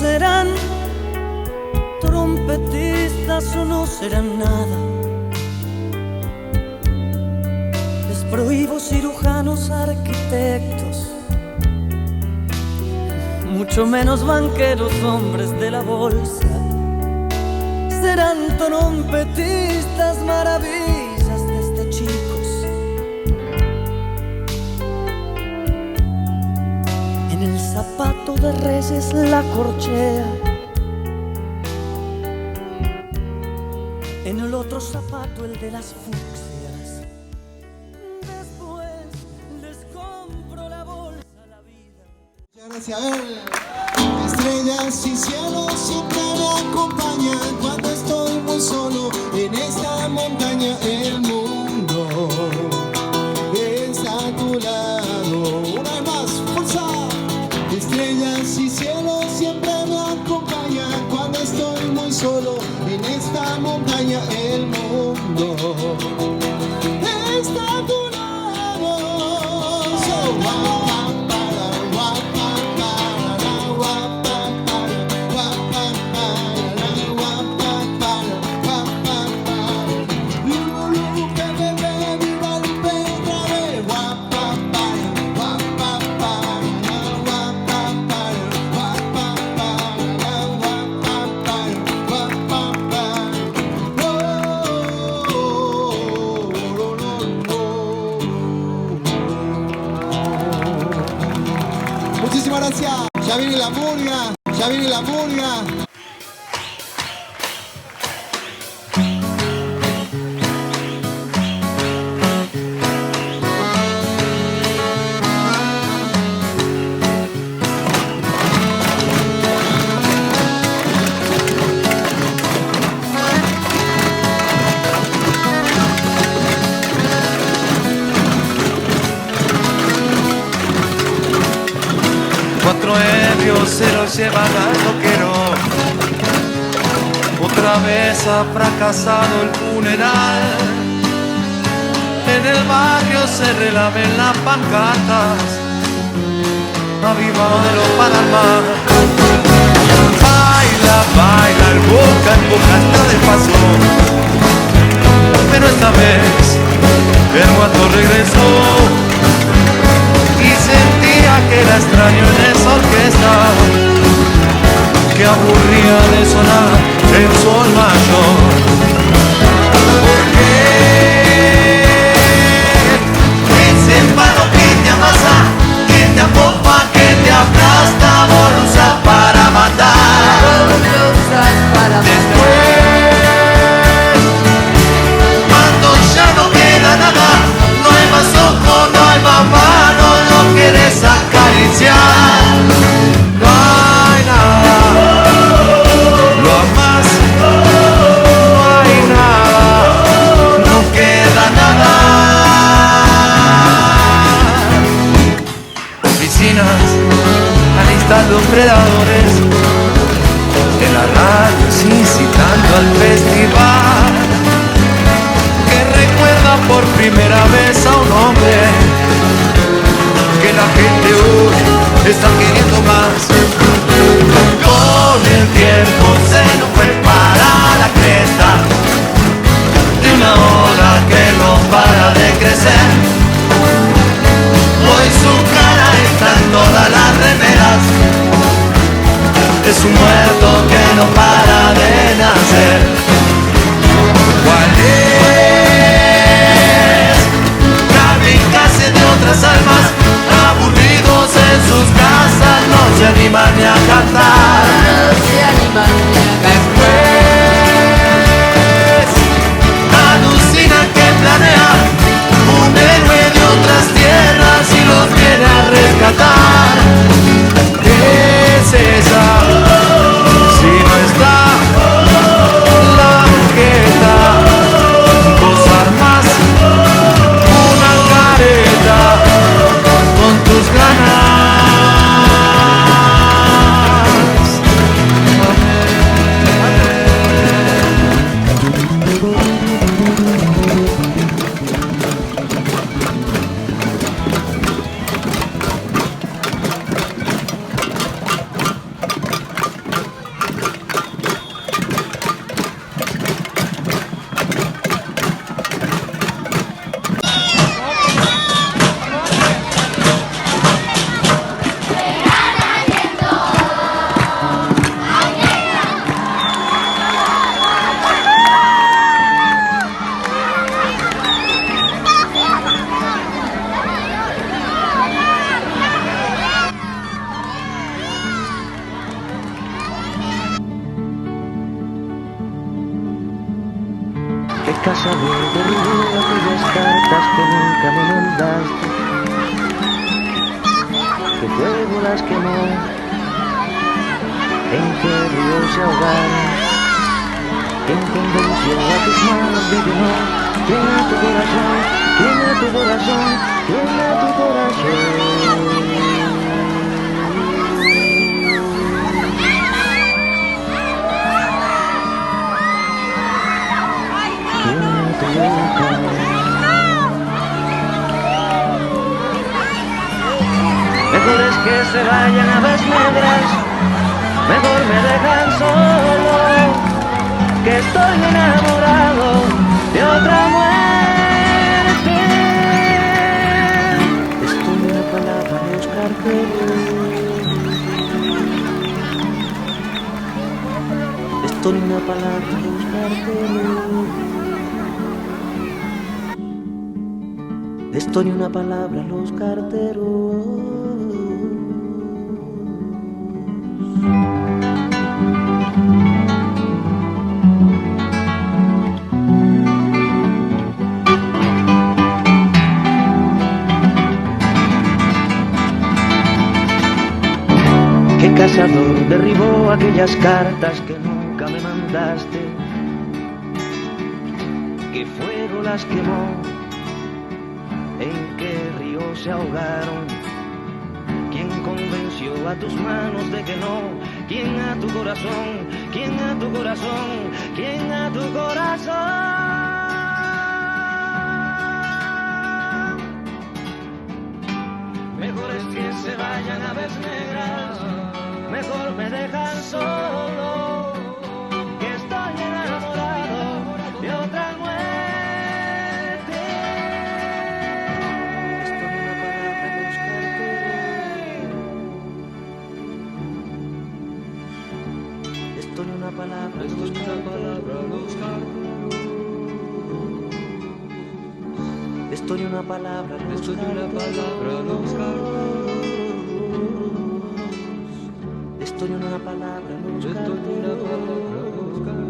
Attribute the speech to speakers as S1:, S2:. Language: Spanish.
S1: serán trompetistas o no serán nada. Les prohíbo cirujanos, arquitectos, mucho menos banqueros, hombres de la bolsa. Serán trompetistas, maravillas desde chicos. En el zapato de Reyes la corchea, en el otro zapato el de las fucsias. Después les compro la bolsa, la vida.
S2: Muchas gracias. A ver, estrellas y cielos siempre me acompañan cuando estoy muy solo en esta montaña. El mundo está a tu lado. Una vez más, fuerza. Estrellas y cielos siempre me acompañan cuando estoy muy solo en esta montaña. El mundo está a tu lado. So, muchísimas gracias. Ya viene la murga, ya viene la murga.
S3: Cuatro ebrios se los llevan al loquero. Otra vez ha fracasado el funeral. En el barrio se relaven las pancartas. Avivado de los Panamá. Baila, baila, el boca en boca está de paso. Pero esta vez el guato regresó. Y sentía que era extraño en esa orquesta que aburría de sonar el sol mayor. Porque ese palo que te amasa, que te apopa, que te aplasta, vos lo usas para matar. Después, cuando ya no queda nada, no hay más ojo, no hay más mano, no quieres acariciar, no hay nada, lo amas, no hay nada, no queda nada. Oficinas alistan los predadores, en la radio incitando al festival, que recuerda por primera vez a un hombre que la gente hoy está queriendo más. Con el tiempo se nos fue para la cresta de una ola que no para de crecer. Hoy su cara está en todas las remeras. Es un muerto que no para de nacer. ¿Cuál es? Kamikaze de otras almas, aburridos en sus casas, no se animan ni a cantar. Después alucinan que planean un héroe de otras tierras y los viene a rescatar. Es esa, si no está la orquesta, dos armas, una careta con tus ganas.
S4: cazador derribó aquellas cartas que nunca me mandaste. ¿Qué fuego las quemó? ¿En qué río se ahogaron? ¿Quién convenció a tus manos de que no? ¿Quién a tu corazón? ¿Quién a tu corazón? ¿Quién a tu corazón? ¿Quién a tu boca? Mejor es que se vayan aves negras, mejor me dejan solo, que estoy enamorado de otra muerte. Estoy una palabra a los carteles, estoy una palabra a los carteles, estoy una palabra a los carteros. ¿Qué cazador derribó aquellas cartas que nunca me mandaste? ¿Qué fuego las quemó? ¿En qué río se ahogaron? ¿Quién convenció a tus manos de que no? ¿Quién a tu corazón? ¿Quién a tu corazón? ¿Quién a tu corazón? Mejor es que se vayan aves negras, mejor me dejan solo, que estoy enamorado de otra muerte. Estoy una palabra a los carteros. Estoy una palabra a los carteros. Estoy una palabra a los carteros.